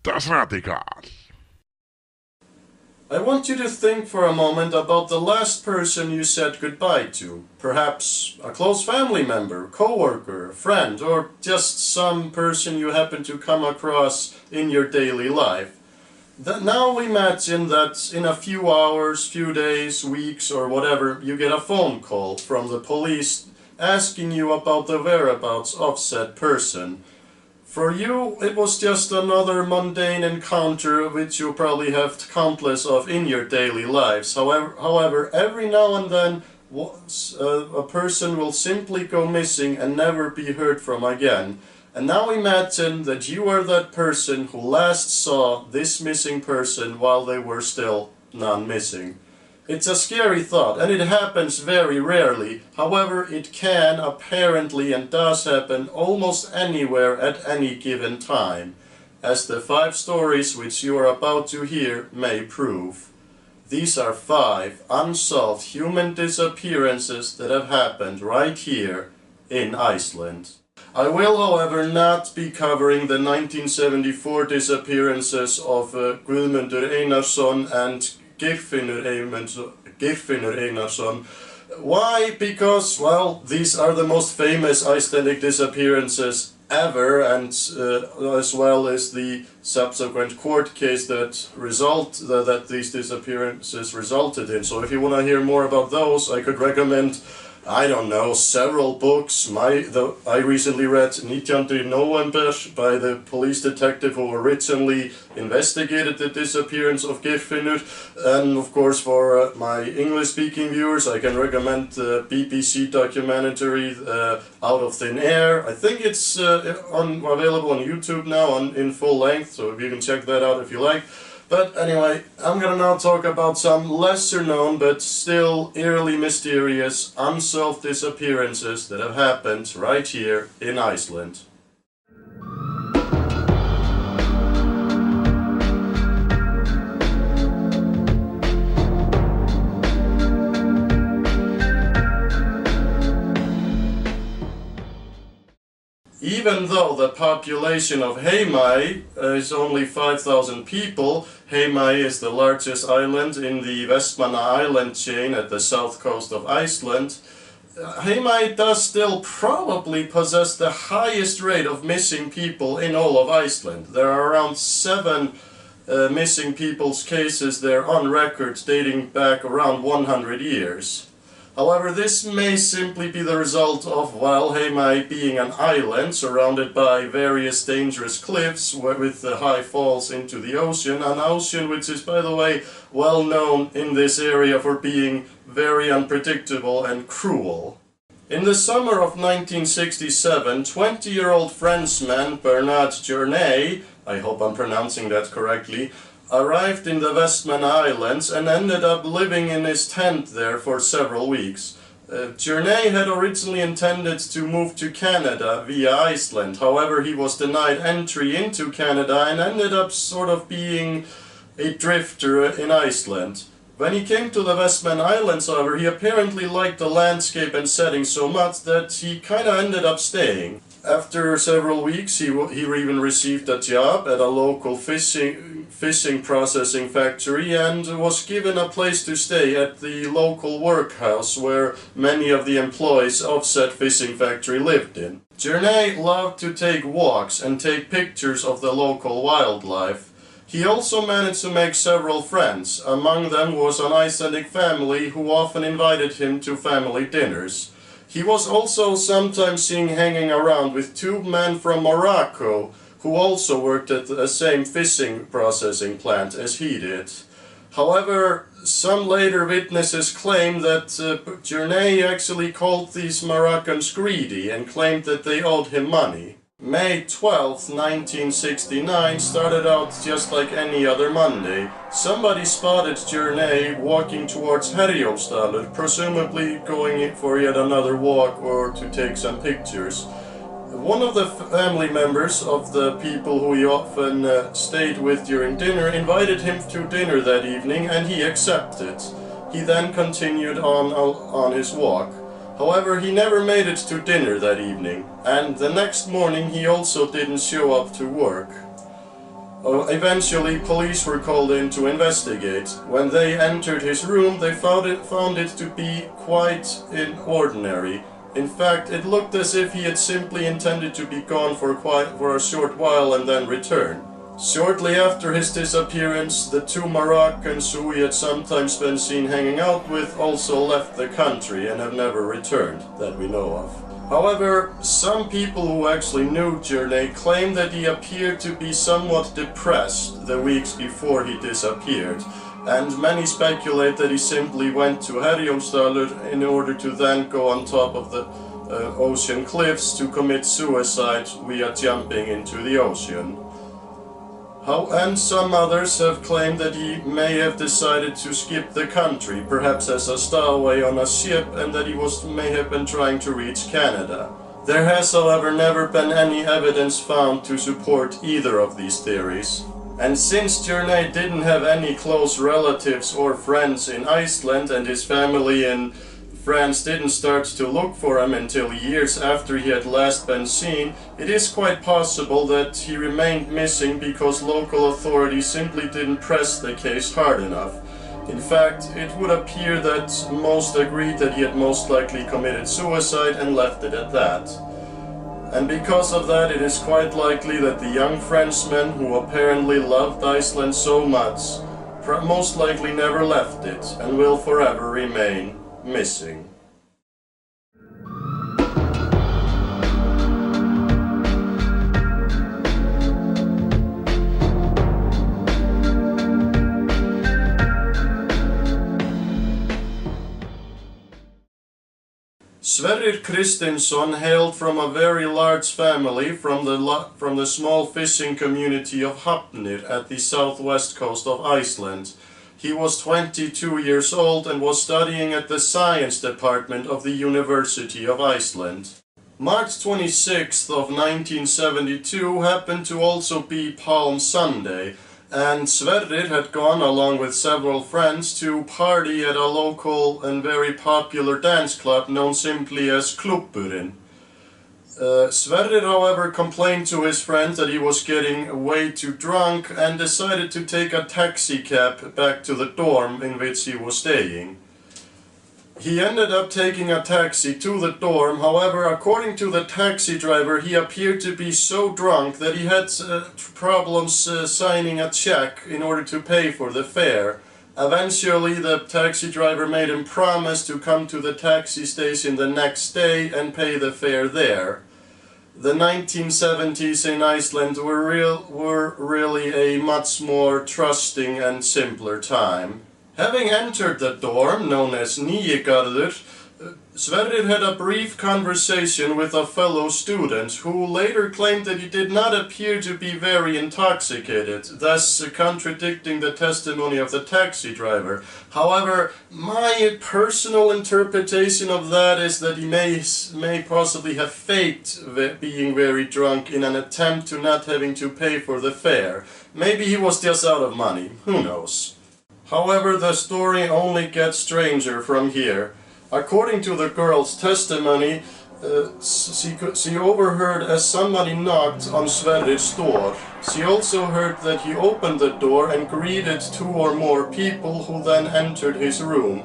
Das Radical. I want you to think for a moment about the last person you said goodbye to. Perhaps a close family member, co-worker, friend, or just some person you happen to come across in your daily life. Now imagine that in a few hours, few days, weeks, or whatever, you get a phone call from the police asking you about the whereabouts of said person. For you, it was just another mundane encounter which you probably have countless of in your daily lives. However, every now and then a person will simply go missing and never be heard from again. And now imagine that you are that person who last saw this missing person while they were still non-missing. It's a scary thought, and it happens very rarely. However, it can, apparently, and does happen almost anywhere at any given time, as the 5 stories which you are about to hear may prove. These are 5 unsolved human disappearances that have happened right here in Iceland. I will, however, not be covering the 1974 disappearances of Guðmundur Einarsson and Geirfinnur Einarsson. Why? Because, well, these are the most famous Icelandic disappearances ever, and as well as the subsequent court case that these disappearances resulted in. So if you want to hear more about those, I could recommend, I don't know, several books. I recently read 19. November by the police detective who originally investigated the disappearance of Geirfinnur. And of course, for my English-speaking viewers, I can recommend the BBC documentary Out of Thin Air. I think it's available on YouTube now in full length, so you can check that out if you like. But anyway, I'm gonna now talk about some lesser known but still eerily mysterious unsolved disappearances that have happened right here in Iceland. Even though the population of Heimaey is only 5,000 people, Heimaey is the largest island in the Vestmanna island chain at the south coast of Iceland. Heimaey does still probably possess the highest rate of missing people in all of Iceland. There are around 7 missing people's cases there on record dating back around 100 years. However, this may simply be the result of, well, Heimaey being an island surrounded by various dangerous cliffs with high falls into the ocean, an ocean which is, by the way, well known in this area for being very unpredictable and cruel. In the summer of 1967, 20-year-old Frenchman Bernard Journay, I hope I'm pronouncing that correctly, arrived in the Vestmanna Islands and ended up living in his tent there for several weeks. Journay had originally intended to move to Canada via Iceland. However, he was denied entry into Canada and ended up sort of being a drifter in Iceland. When he came to the Vestmanna Islands, however, he apparently liked the landscape and setting so much that he kinda ended up staying. After several weeks, he even received a job at a local fishing processing factory and was given a place to stay at the local workhouse where many of the employees of said fishing factory lived in. Journay loved to take walks and take pictures of the local wildlife. He also managed to make several friends. Among them was an Icelandic family who often invited him to family dinners. He was also sometimes seen hanging around with 2 men from Morocco who also worked at the same fishing processing plant as he did. However, some later witnesses claim that Journay actually called these Moroccans greedy and claimed that they owed him money. May 12, 1969 started out just like any other Monday. Somebody spotted Journay walking towards Herjólfsdalur, presumably going for yet another walk or to take some pictures. One of the family members of the people who he often stayed with during dinner invited him to dinner that evening and he accepted. He then continued on his walk. However, he never made it to dinner that evening, and the next morning he also didn't show up to work. Eventually, police were called in to investigate. When they entered his room, they found it to be quite ordinary. In fact, it looked as if he had simply intended to be gone for a short while and then return. Shortly after his disappearance, the two Moroccans who he had sometimes been seen hanging out with also left the country and have never returned, that we know of. However, some people who actually knew Journey claim that he appeared to be somewhat depressed the weeks before he disappeared, and many speculate that he simply went to Herjólfsdalur in order to then go on top of the ocean cliffs to commit suicide via jumping into the ocean. And some others have claimed that he may have decided to skip the country, perhaps as a stowaway on a ship, and that he may have been trying to reach Canada. There has, however, never been any evidence found to support either of these theories. And since Journey didn't have any close relatives or friends in Iceland, and his family in France didn't start to look for him until years after he had last been seen, it is quite possible that he remained missing because local authorities simply didn't press the case hard enough. In fact, it would appear that most agreed that he had most likely committed suicide and left it at that. And because of that, it is quite likely that the young Frenchman, who apparently loved Iceland so much, most likely never left it and will forever remain missing. Sverrir Kristinsson hailed from a very large family from the small fishing community of Hafnir at the southwest coast of Iceland. He was 22 years old and was studying at the science department of the University of Iceland. March 26th of 1972 happened to also be Palm Sunday, and Sverrir had gone along with several friends to party at a local and very popular dance club known simply as Klubburinn. Sverrir, however, complained to his friend that he was getting way too drunk and decided to take a taxi cab back to the dorm in which he was staying. He ended up taking a taxi to the dorm. However, according to the taxi driver, he appeared to be so drunk that he had problems signing a check in order to pay for the fare. Eventually, the taxi driver made him promise to come to the taxi station the next day and pay the fare there. The 1970s in Iceland were really a much more trusting and simpler time. Having entered the dorm, known as Nýjagarður, Sverrir had a brief conversation with a fellow student who later claimed that he did not appear to be very intoxicated, thus contradicting the testimony of the taxi driver. However, my personal interpretation of that is that he may possibly have faked being very drunk in an attempt to not having to pay for the fare. Maybe he was just out of money, who knows. However, the story only gets stranger from here. According to the girl's testimony, she overheard as somebody knocked on Sverrir's door. She also heard that he opened the door and greeted 2 or more people who then entered his room.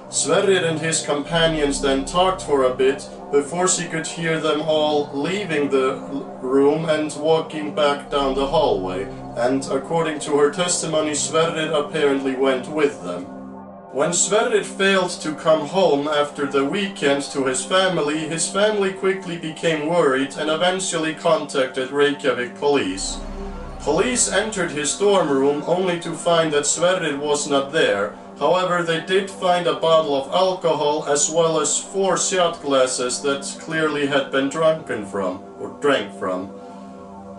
Sverrir and his companions then talked for a bit before she could hear them all leaving the room and walking back down the hallway, and according to her testimony, Sverrir apparently went with them. When Sverrir failed to come home after the weekend to his family quickly became worried and eventually contacted Reykjavik police. Police entered his dorm room only to find that Sverrir was not there. However, they did find a bottle of alcohol as well as 4 shot glasses that clearly had been drank from.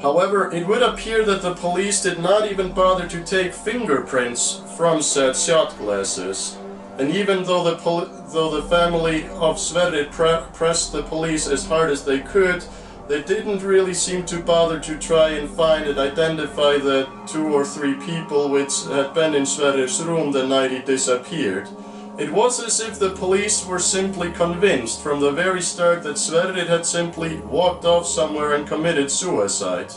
However, it would appear that the police did not even bother to take fingerprints from said shot glasses. And even though the family of Sverrir pressed the police as hard as they could, they didn't really seem to bother to try and find and identify the 2 or 3 people which had been in Sverrir's room the night he disappeared. It was as if the police were simply convinced from the very start that Sverrir had simply walked off somewhere and committed suicide.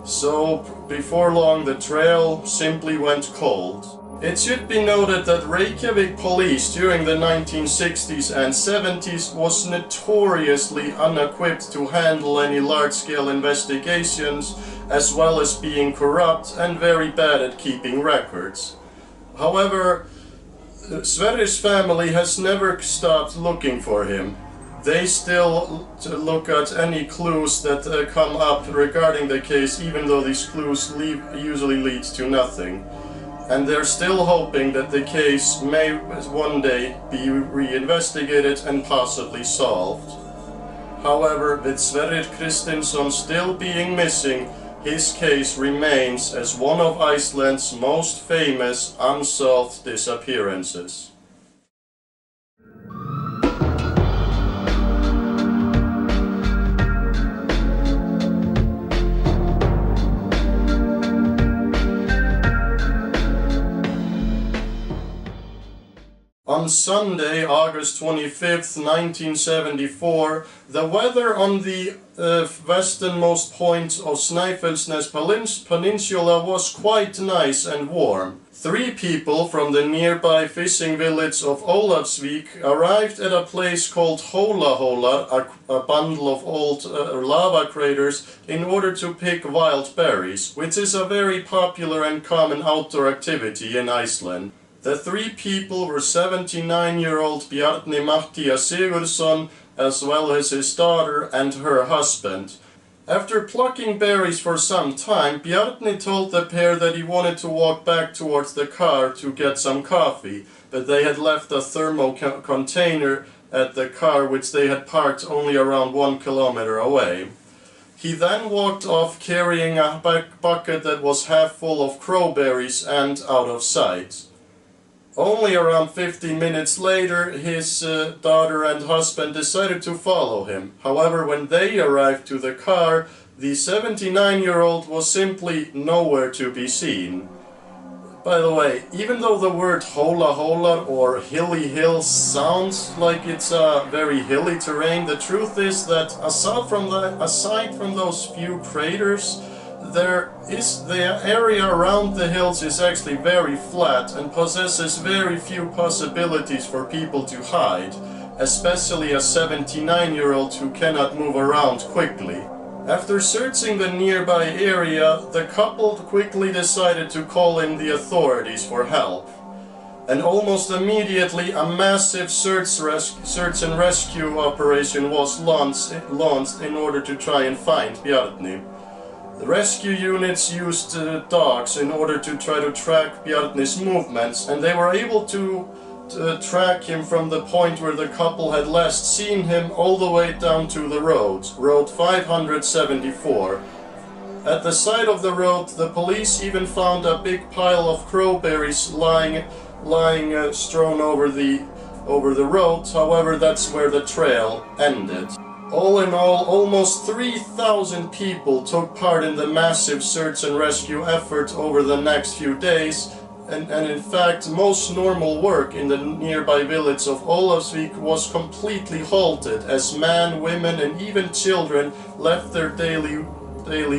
So before long the trail simply went cold. It should be noted that Reykjavik police during the 1960s and 70s was notoriously unequipped to handle any large-scale investigations, as well as being corrupt and very bad at keeping records. However, Sverre's family has never stopped looking for him. They still look at any clues that come up regarding the case, even though these clues usually lead to nothing. And they're still hoping that the case may one day be reinvestigated and possibly solved. However, with Sverrir Kristinsson still being missing, his case remains as one of Iceland's most famous unsolved disappearances. On Sunday, August 25th, 1974, the weather on the westernmost point of Snæfellsnes Peninsula was quite nice and warm. 3 people from the nearby fishing village of Ólafsvík arrived at a place called Hólaholar, a bundle of old lava craters, in order to pick wild berries, which is a very popular and common outdoor activity in Iceland. The 3 people were 79-year-old Bjarni Matthías Sigurðsson, as well as his daughter and her husband. After plucking berries for some time, Bjarni told the pair that he wanted to walk back towards the car to get some coffee, but they had left a thermo container at the car which they had parked only around 1 kilometer away. He then walked off carrying a bucket that was half full of crowberries and out of sight. Only around 15 minutes later, his daughter and husband decided to follow him. However, when they arrived to the car, the 79-year-old was simply nowhere to be seen. By the way, even though the word Hólaholar or hilly hill sounds like it's a very hilly terrain, the truth is that aside from those few craters, the area around the hills is actually very flat and possesses very few possibilities for people to hide, especially a 79-year-old who cannot move around quickly. After searching the nearby area, the couple quickly decided to call in the authorities for help. And almost immediately a massive search and rescue operation was launched in order to try and find Bjarni. The rescue units used dogs in order to try to track Bjarni's movements, and they were able to track him from the point where the couple had last seen him all the way down to the road 574. At the side of the road, the police even found a big pile of crowberries lying strewn over the road. However, that's where the trail ended. All in all, almost 3,000 people took part in the massive search and rescue effort over the next few days, and in fact most normal work in the nearby village of Ólafsvík was completely halted as men, women and even children left their daily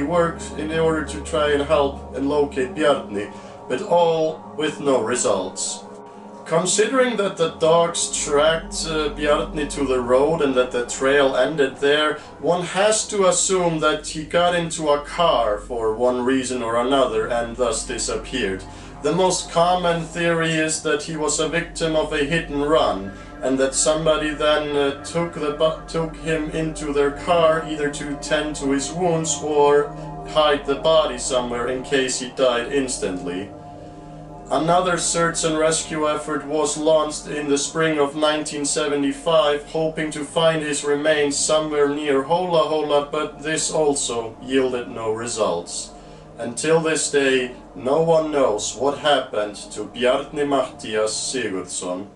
work in order to try and help and locate Bjarni, but all with no results. Considering that the dogs tracked Bjarni to the road and that the trail ended there, one has to assume that he got into a car for one reason or another and thus disappeared. The most common theory is that he was a victim of a hit and run, and that somebody then took him into their car either to tend to his wounds or hide the body somewhere in case he died instantly. Another search and rescue effort was launched in the spring of 1975, hoping to find his remains somewhere near Hólaholar, but this also yielded no results. Until this day, no one knows what happened to Bjarni Matthías Sigurðsson.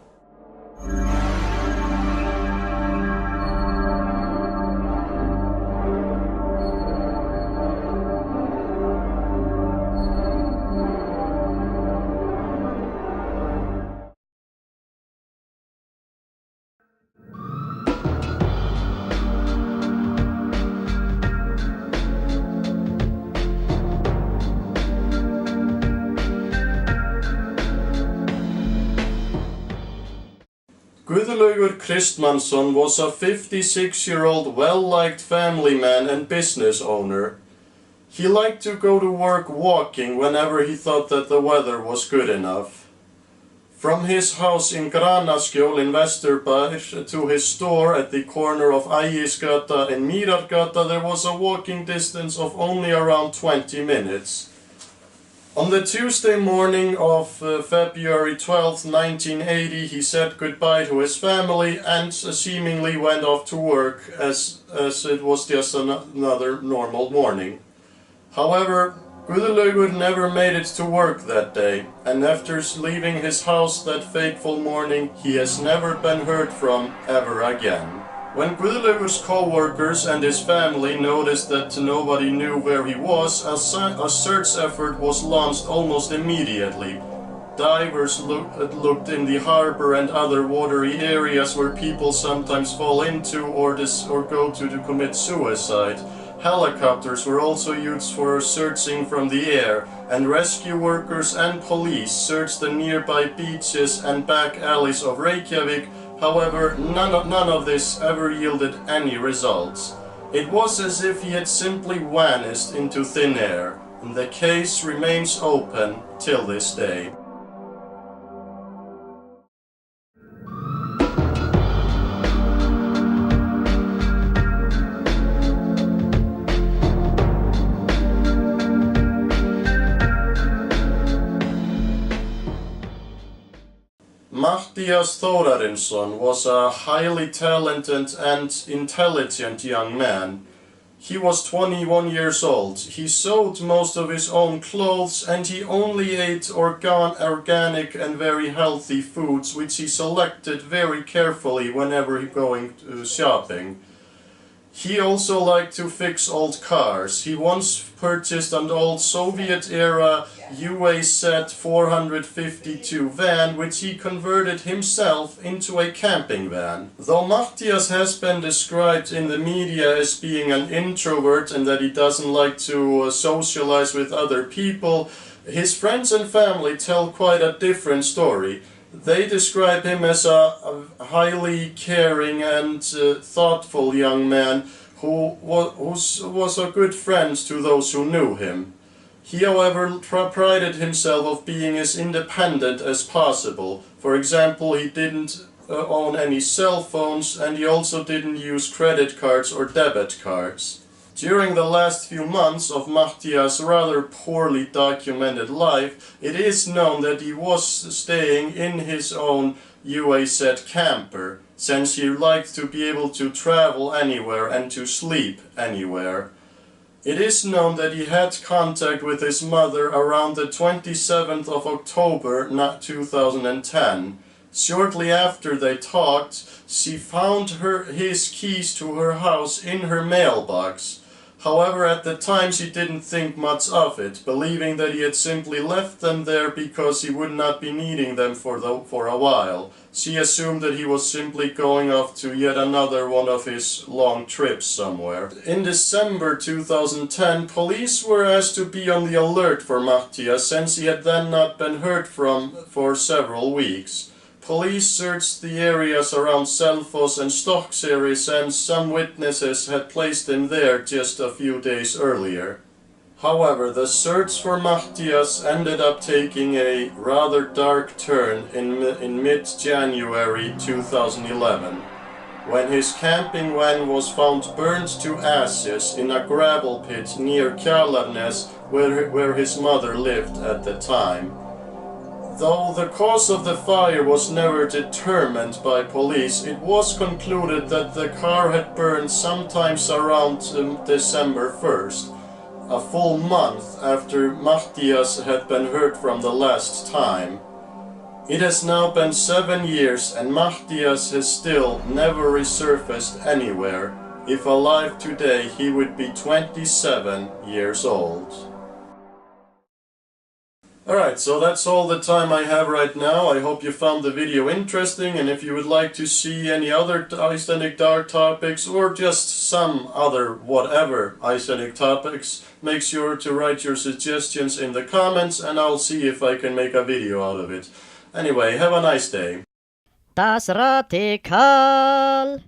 Guðlaugur Kristmannsson was a 56-year-old well-liked family man and business owner. He liked to go to work walking whenever he thought that the weather was good enough. From his house in Granaskjól in Vesturbær to his store at the corner of Ægisgata and Mýrargata there was a walking distance of only around 20 minutes. On the Tuesday morning of February 12, 1980, he said goodbye to his family and seemingly went off to work as it was just another normal morning. However, Guðlaugur never made it to work that day, and after leaving his house that fateful morning, he has never been heard from ever again. When Guðlaugur's co-workers and his family noticed that nobody knew where he was, a search effort was launched almost immediately. Divers looked in the harbor and other watery areas where people sometimes fall into or go to commit suicide. Helicopters were also used for searching from the air, and rescue workers and police searched the nearby beaches and back alleys of Reykjavik. However, none of this ever yielded any results. It was as if he had simply vanished into thin air, and the case remains open till this day. Matthías Þórarinsson was a highly talented and intelligent young man. He was 21 years old. He sewed most of his own clothes and he only ate organic and very healthy foods which he selected very carefully whenever going shopping. He also liked to fix old cars. He once purchased an old Soviet-era UAZ 452 van, which he converted himself into a camping van. Though Matthías has been described in the media as being an introvert and that he doesn't like to socialize with other people, his friends and family tell quite a different story. They describe him as a highly caring and thoughtful young man who was a good friend to those who knew him. He, however, prided himself of being as independent as possible. For example, he didn't own any cell phones and he also didn't use credit cards or debit cards. During the last few months of Matthías' rather poorly documented life, it is known that he was staying in his own UAZ camper, since he liked to be able to travel anywhere and to sleep anywhere. It is known that he had contact with his mother around the 27th of October 2010. Shortly after they talked, she found his keys to her house in her mailbox. However, at the time she didn't think much of it, believing that he had simply left them there because he would not be needing them for a while. She assumed that he was simply going off to yet another one of his long trips somewhere. In December 2010, police were asked to be on the alert for Matthías, since he had then not been heard from for several weeks. Police searched the areas around Selfoss and Stokkseyri, since some witnesses had placed him there just a few days earlier. However, the search for Matthías ended up taking a rather dark turn in mid-January 2011, when his camping van was found burned to ashes in a gravel pit near Kjalarnes, where his mother lived at the time. Though the cause of the fire was never determined by police, it was concluded that the car had burned sometimes around December 1st, a full month after Matthías had been heard from the last time. It has now been 7 years and Matthías has still never resurfaced anywhere. If alive today, he would be 27 years old. Alright, so that's all the time I have right now. I hope you found the video interesting, and if you would like to see any other Icelandic dark topics or just some other whatever Icelandic topics, make sure to write your suggestions in the comments and I'll see if I can make a video out of it. Anyway, have a nice day. Das Radikal.